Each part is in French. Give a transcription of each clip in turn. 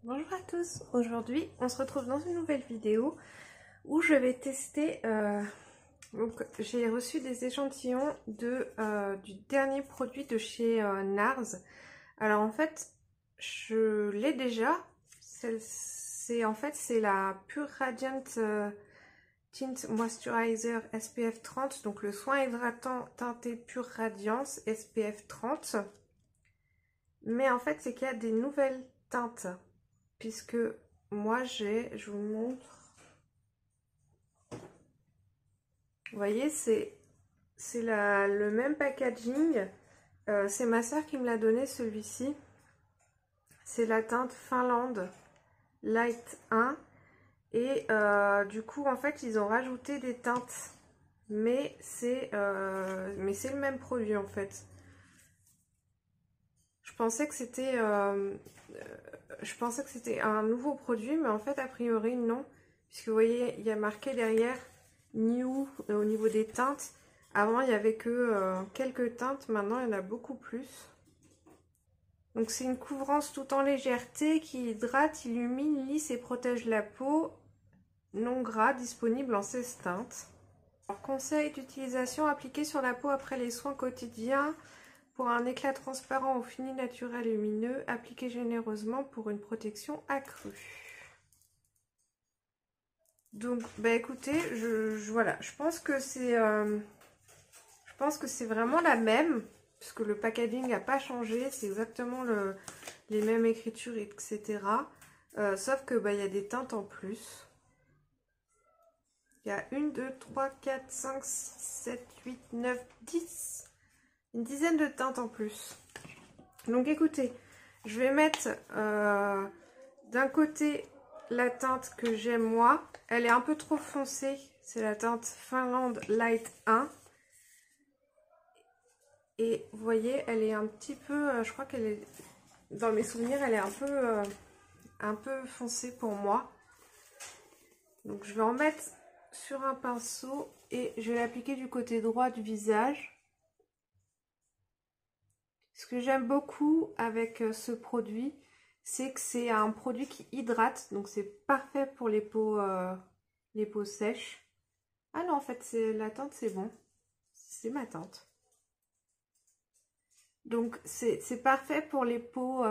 Bonjour à tous, aujourd'hui on se retrouve dans une nouvelle vidéo où je vais tester, donc j'ai reçu des échantillons du dernier produit de chez NARS. Alors en fait je l'ai déjà, c'est la Pure Radiant Tint Moisturizer SPF 30, donc le soin hydratant teinté Pure Radiance SPF 30. Mais en fait c'est qu'il y a des nouvelles teintes. Puisque moi je vous montre, vous voyez c'est le même packaging, c'est ma soeur qui me l'a donné celui-ci, c'est la teinte Finlande Light 1 et du coup en fait ils ont rajouté des teintes mais c'est le même produit en fait. Je pensais que c'était un nouveau produit, mais en fait, a priori, non. Puisque vous voyez, il y a marqué derrière New au niveau des teintes. Avant, il n'y avait que quelques teintes. Maintenant, il y en a beaucoup plus. Donc, c'est une couvrance tout en légèreté qui hydrate, illumine, lisse et protège la peau. Non gras, disponible en 16 teintes. Alors, conseil d'utilisation appliqué sur la peau après les soins quotidiens. Pour un éclat transparent au fini naturel lumineux, appliquez généreusement pour une protection accrue. Donc, bah écoutez, voilà, je pense que c'est vraiment la même, puisque le packaging n'a pas changé, c'est exactement les mêmes écritures, etc. Sauf que bah il y a des teintes en plus. Il y a 1, 2, 3, 4, 5, 6, 7, 8, 9, 10. Une dizaine de teintes en plus. Donc écoutez, je vais mettre d'un côté la teinte que j'aime moi. Elle est un peu trop foncée. C'est la teinte Finlande Light 1. Et vous voyez, elle est un petit peu... je crois qu'elle est... Dans mes souvenirs, elle est un peu foncée pour moi. Donc je vais en mettre sur un pinceau et je vais l'appliquer du côté droit du visage. Ce que j'aime beaucoup avec ce produit, c'est que c'est un produit qui hydrate, donc c'est parfait pour les peaux sèches. Ah non, en fait, la teinte, c'est bon. C'est ma teinte. Donc, c'est parfait pour les peaux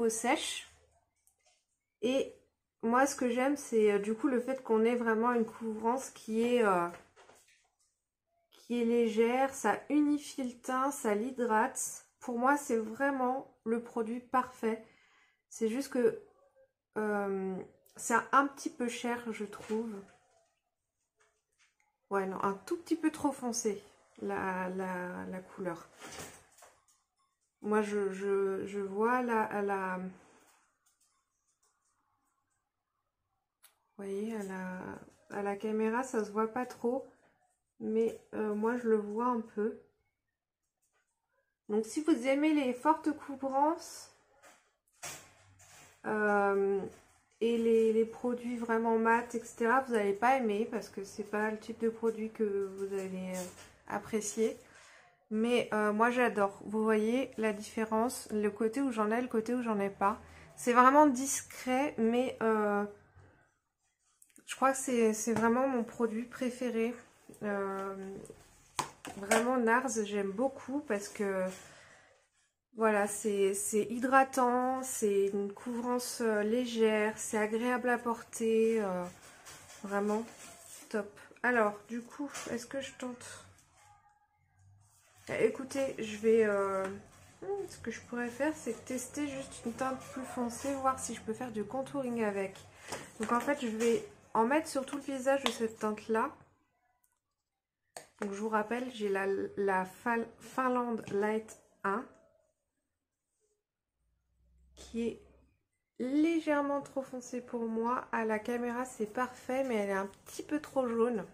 sèches. Et moi, ce que j'aime, c'est du coup le fait qu'on ait vraiment une couvrance qui est légère, ça unifie le teint, ça l'hydrate. Pour moi, c'est vraiment le produit parfait. C'est juste que c'est un petit peu cher, je trouve. Ouais, non, un tout petit peu trop foncé, la couleur. Moi, je vois vous voyez, à la caméra, ça se voit pas trop. Mais moi, je le vois un peu. Donc, si vous aimez les fortes couvrances et les produits vraiment mat, etc., vous n'allez pas aimer parce que c'est pas le type de produit que vous allez apprécier. Mais moi, j'adore. Vous voyez la différence, le côté où j'en ai, le côté où j'en ai pas. C'est vraiment discret, mais je crois que c'est vraiment mon produit préféré. Vraiment NARS, j'aime beaucoup parce que voilà, c'est hydratant, c'est une couvrance légère, c'est agréable à porter, vraiment top. Alors, du coup, est-ce que je tente? Écoutez, je vais... ce que je pourrais faire, c'est tester juste une teinte plus foncée, voir si je peux faire du contouring avec. Donc en fait, je vais en mettre sur tout le visage de cette teinte-là. Donc je vous rappelle, j'ai la Finlande Light 1 qui est légèrement trop foncée pour moi. À la caméra, c'est parfait, mais elle est un petit peu trop jaune.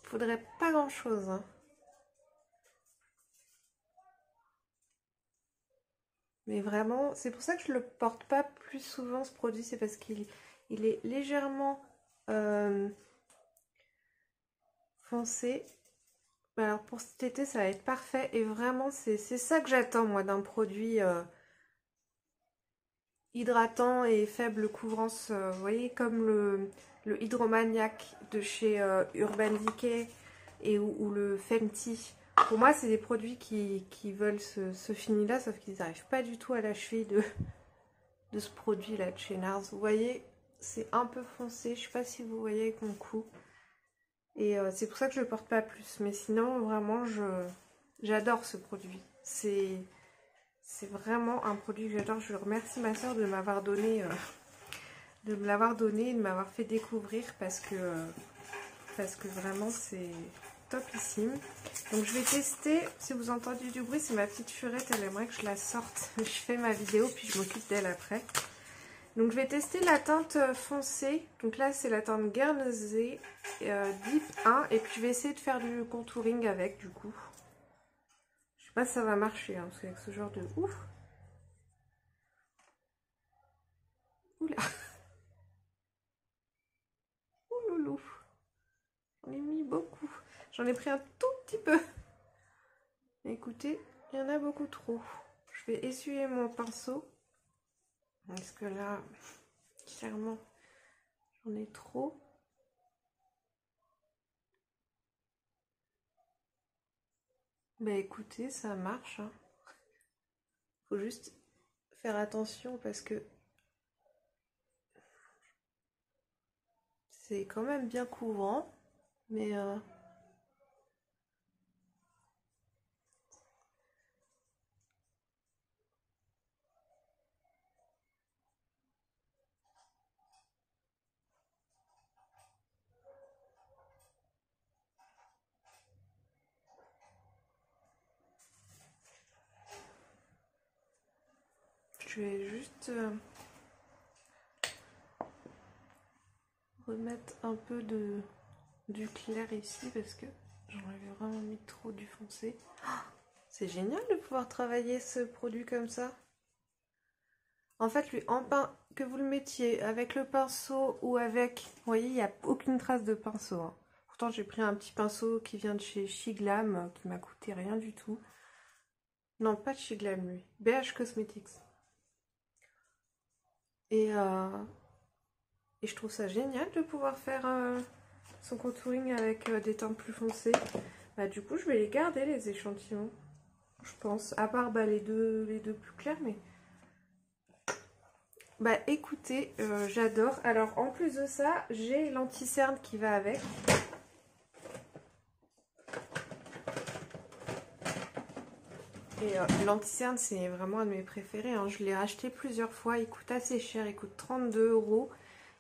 Il faudrait pas grand-chose, hein. Mais vraiment, c'est pour ça que je le porte pas plus souvent ce produit, c'est parce qu'il est légèrement foncé. Alors pour cet été, ça va être parfait. Et vraiment, c'est ça que j'attends, moi, d'un produit hydratant et faible couvrance. Vous voyez, comme le Hydromaniac de chez Urban Decay ou le Fenty. Pour moi, c'est des produits qui veulent ce fini-là, sauf qu'ils n'arrivent pas du tout à la cheville de ce produit-là de chez NARS. Vous voyez, c'est un peu foncé. Je ne sais pas si vous voyez avec mon cou. Et c'est pour ça que je ne le porte pas plus. Mais sinon, vraiment, j'adore ce produit. C'est vraiment un produit que j'adore. Je remercie ma soeur de m'avoir donné, de me l'avoir donné et de m'avoir fait découvrir parce que vraiment c'est topissime. Donc je vais tester. Si vous entendez du bruit, c'est ma petite Furette. Elle aimerait que je la sorte. Je fais ma vidéo puis je m'occupe d'elle après. Donc je vais tester la teinte foncée. Donc là c'est la teinte Guernesey Deep 1. Et puis je vais essayer de faire du contouring avec du coup. Je sais pas si ça va marcher hein, parce qu'avec ce genre de ouf. Oula. Ouloulou. J'en ai mis beaucoup. J'en ai pris un tout petit peu. Écoutez, il y en a beaucoup trop. Je vais essuyer mon pinceau. Parce que là, clairement, j'en ai trop. Bah écoutez, ça marche. Hein. Faut juste faire attention parce que c'est quand même bien couvrant. Mais je vais juste remettre un peu du clair ici parce que j'en avais vraiment mis trop du foncé. Oh, c'est génial de pouvoir travailler ce produit comme ça. En fait, lui, que vous le mettiez avec le pinceau ou avec... Vous voyez, il n'y a aucune trace de pinceau. Hein. Pourtant, j'ai pris un petit pinceau qui vient de chez Shiglam, qui m'a coûté rien du tout. Non, pas de Shiglam, lui. BH Cosmetics. Et je trouve ça génial de pouvoir faire son contouring avec des teintes plus foncées. Bah, du coup, je vais les garder, les échantillons. Je pense. À part bah, les deux plus clairs, mais... Bah écoutez, j'adore. Alors en plus de ça, j'ai l'anti-cerne qui va avec. Et l'anti-cerne, c'est vraiment un de mes préférés. Hein. Je l'ai acheté plusieurs fois. Il coûte assez cher. Il coûte 32 €.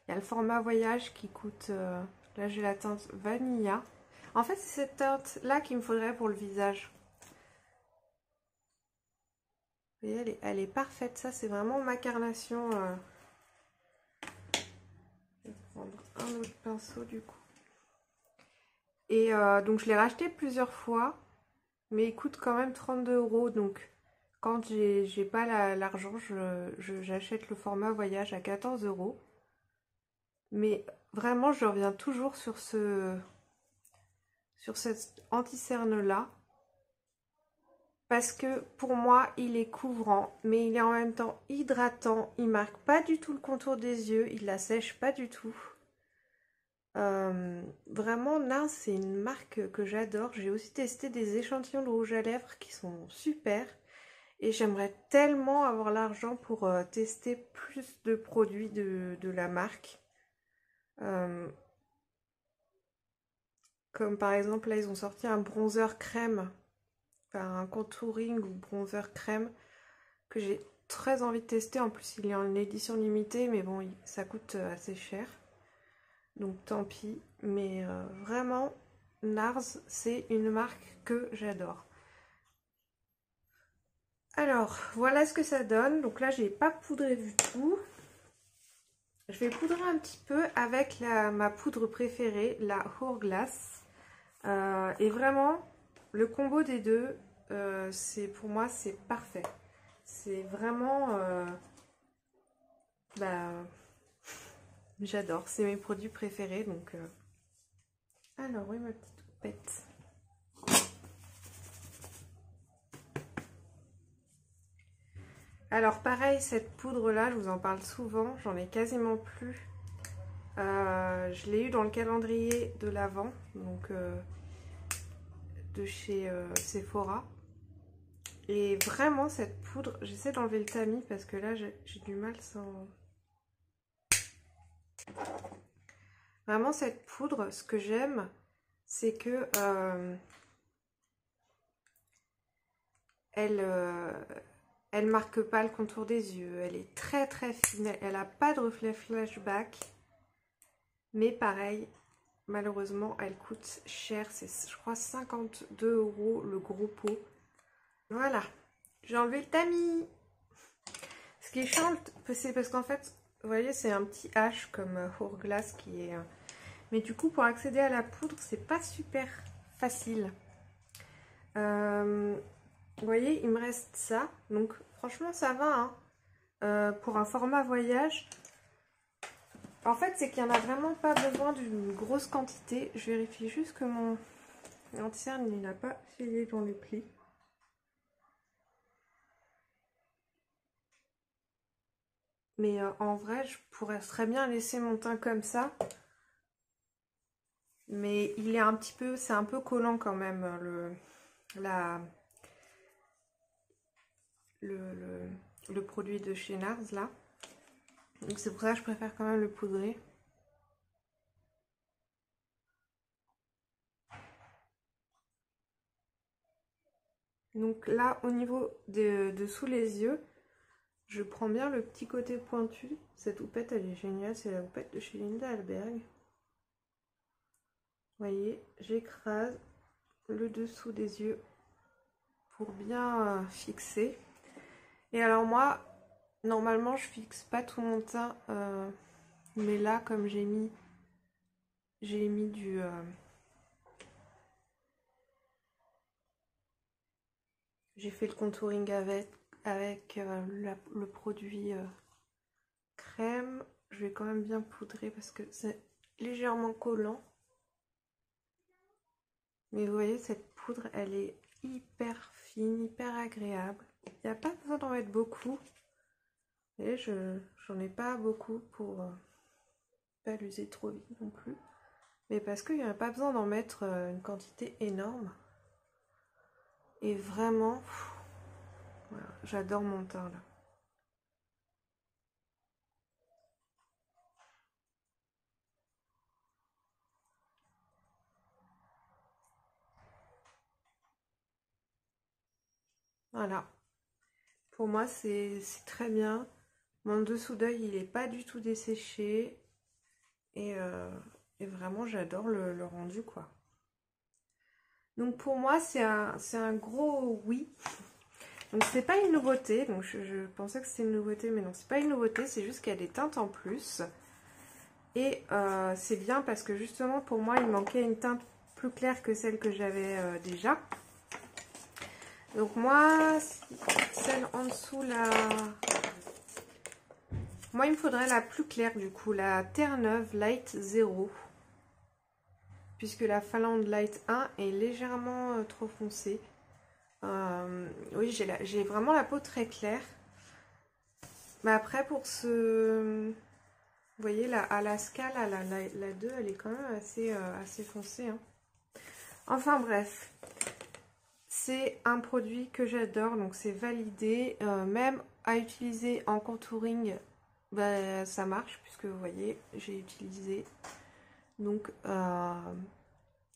Il y a le format voyage qui coûte... là, j'ai la teinte Vanilla. En fait, c'est cette teinte-là qu'il me faudrait pour le visage. Vous voyez, elle est parfaite. Ça, c'est vraiment ma carnation. Je vais prendre un autre pinceau du coup. Et donc, je l'ai racheté plusieurs fois. Mais il coûte quand même 32 €. Donc, quand j'ai pas l'argent, j'achète le format voyage à 14 €. Mais vraiment, je reviens toujours sur cette anti-cerne-là. Parce que pour moi, il est couvrant, mais il est en même temps hydratant. Il marque pas du tout le contour des yeux, il la sèche pas du tout. Vraiment, NARS, c'est une marque que j'adore. J'ai aussi testé des échantillons de rouge à lèvres qui sont super. Et j'aimerais tellement avoir l'argent pour tester plus de produits de la marque. Comme par exemple, là, ils ont sorti un bronzer crème. Enfin, un contouring ou bronzer crème que j'ai très envie de tester. En plus, il est en édition limitée, mais bon, ça coûte assez cher. Donc tant pis. Mais vraiment, NARS, c'est une marque que j'adore. Alors, voilà ce que ça donne. Donc là, j'ai pas poudré du tout. Je vais poudrer un petit peu avec ma poudre préférée, la Hourglass. Et vraiment, le combo des deux, pour moi, c'est parfait. C'est vraiment... j'adore. C'est mes produits préférés. Donc, alors, oui, ma petite houppette. Alors pareil, cette poudre là, je vous en parle souvent, j'en ai quasiment plus. Je l'ai eu dans le calendrier de l'Avent, donc de chez Sephora. Et vraiment cette poudre, j'essaie d'enlever le tamis parce que là j'ai du mal sans... Vraiment cette poudre, ce que j'aime, c'est que elle marque pas le contour des yeux, elle est très très fine, elle a pas de reflet flashback, mais pareil, malheureusement elle coûte cher, c'est je crois 52 € le gros pot. Voilà, j'ai enlevé le tamis. Ce qui est chiant, c'est parce qu'en fait, vous voyez, c'est un petit H comme Hourglass qui est... Mais du coup, pour accéder à la poudre, c'est pas super facile. Vous voyez, il me reste ça. Donc, franchement, ça va. Hein. Pour un format voyage. En fait, c'est qu'il n'y en a vraiment pas besoin d'une grosse quantité. Je vérifie juste que mon lanterne, il n'a pas filé dans les plis. Mais en vrai, je pourrais très bien laisser mon teint comme ça. Mais il est un petit peu, c'est un peu collant quand même, le produit de chez Nars là. Donc c'est pour ça que je préfère quand même le poudrer. Donc là, au niveau de sous les yeux, je prends bien le petit côté pointu. Cette houppette, elle est géniale. C'est la houppette de chez Linda Alberg. Vous voyez, j'écrase le dessous des yeux pour bien fixer. Et alors moi, normalement, je fixe pas tout mon teint. Mais là, comme j'ai mis du... j'ai fait le contouring avec le produit crème. Je vais quand même bien poudrer parce que c'est légèrement collant. Mais vous voyez, cette poudre, elle est hyper fine, hyper agréable. Il n'y a pas besoin d'en mettre beaucoup. Et j'en ai pas beaucoup pour pas l'user trop vite non plus. Mais parce qu'il n'y a pas besoin d'en mettre une quantité énorme. Et vraiment, voilà, j'adore mon teint là. Voilà. Pour moi, c'est très bien. Mon dessous d'œil, il n'est pas du tout desséché. Et vraiment, j'adore le rendu, quoi. Donc pour moi, c'est un gros oui. Donc c'est pas une nouveauté. Donc je pensais que c'était une nouveauté, mais non, c'est pas une nouveauté. C'est juste qu'il y a des teintes en plus. Et c'est bien parce que justement, pour moi, il manquait une teinte plus claire que celle que j'avais déjà. Donc moi, celle en dessous, là... Moi, il me faudrait la plus claire du coup, la Terre-Neuve Light 0. Puisque la Finlande Light 1 est légèrement trop foncée. Oui, j'ai vraiment la peau très claire. Mais après, pour ce... Vous voyez, la Alaska, la 2, elle est quand même assez foncée. Hein. Enfin bref. C'est un produit que j'adore, donc c'est validé. Même à utiliser en contouring, bah, ça marche, puisque vous voyez, j'ai utilisé. Donc,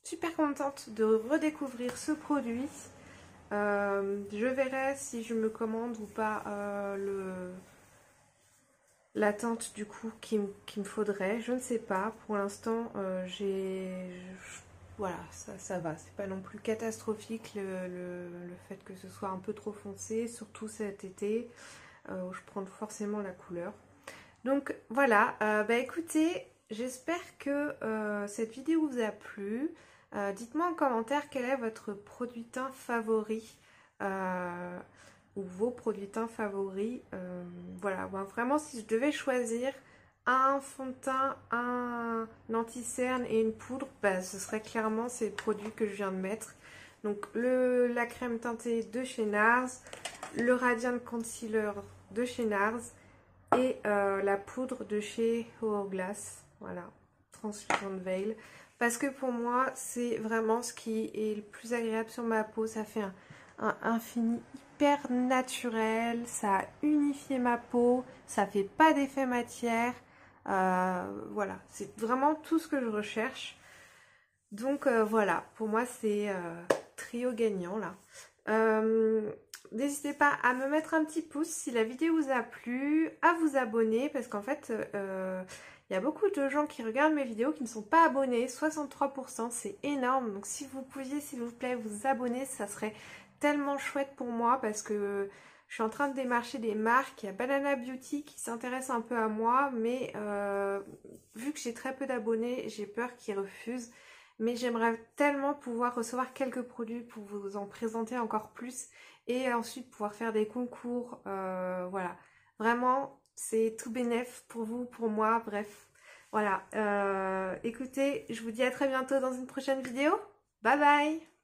super contente de redécouvrir ce produit. Je verrai si je me commande ou pas la teinte du coup qu'il me faudrait. Je ne sais pas. Pour l'instant, voilà, ça va. C'est pas non plus catastrophique le fait que ce soit un peu trop foncé, surtout cet été où je prends forcément la couleur. Donc voilà, bah écoutez, j'espère que cette vidéo vous a plu. Dites-moi en commentaire quel est votre produit teint favori ou vos produits teints favoris. Voilà, bon, vraiment si je devais choisir un fond de teint, un anti-cerne et une poudre, bah, ce serait clairement ces produits que je viens de mettre. Donc la crème teintée de chez Nars, le Radiant Concealer de chez NARS et la poudre de chez Hourglass, voilà, Translucent Veil, parce que pour moi c'est vraiment ce qui est le plus agréable sur ma peau. Ça fait un fini hyper naturel, ça a unifié ma peau, ça fait pas d'effet matière, voilà, c'est vraiment tout ce que je recherche. Donc voilà, pour moi c'est trio gagnant là. N'hésitez pas à me mettre un petit pouce si la vidéo vous a plu, à vous abonner, parce qu'en fait il y a beaucoup de gens qui regardent mes vidéos qui ne sont pas abonnés, 63%, c'est énorme. Donc si vous pouviez s'il vous plaît vous abonner, ça serait tellement chouette pour moi, parce que je suis en train de démarcher des marques. Il y a Banana Beauty qui s'intéresse un peu à moi, mais vu que j'ai très peu d'abonnés, j'ai peur qu'ils refusent. Mais j'aimerais tellement pouvoir recevoir quelques produits pour vous en présenter encore plus et ensuite pouvoir faire des concours, voilà. Vraiment, c'est tout bénef pour vous, pour moi, bref. Voilà, écoutez, je vous dis à très bientôt dans une prochaine vidéo. Bye bye!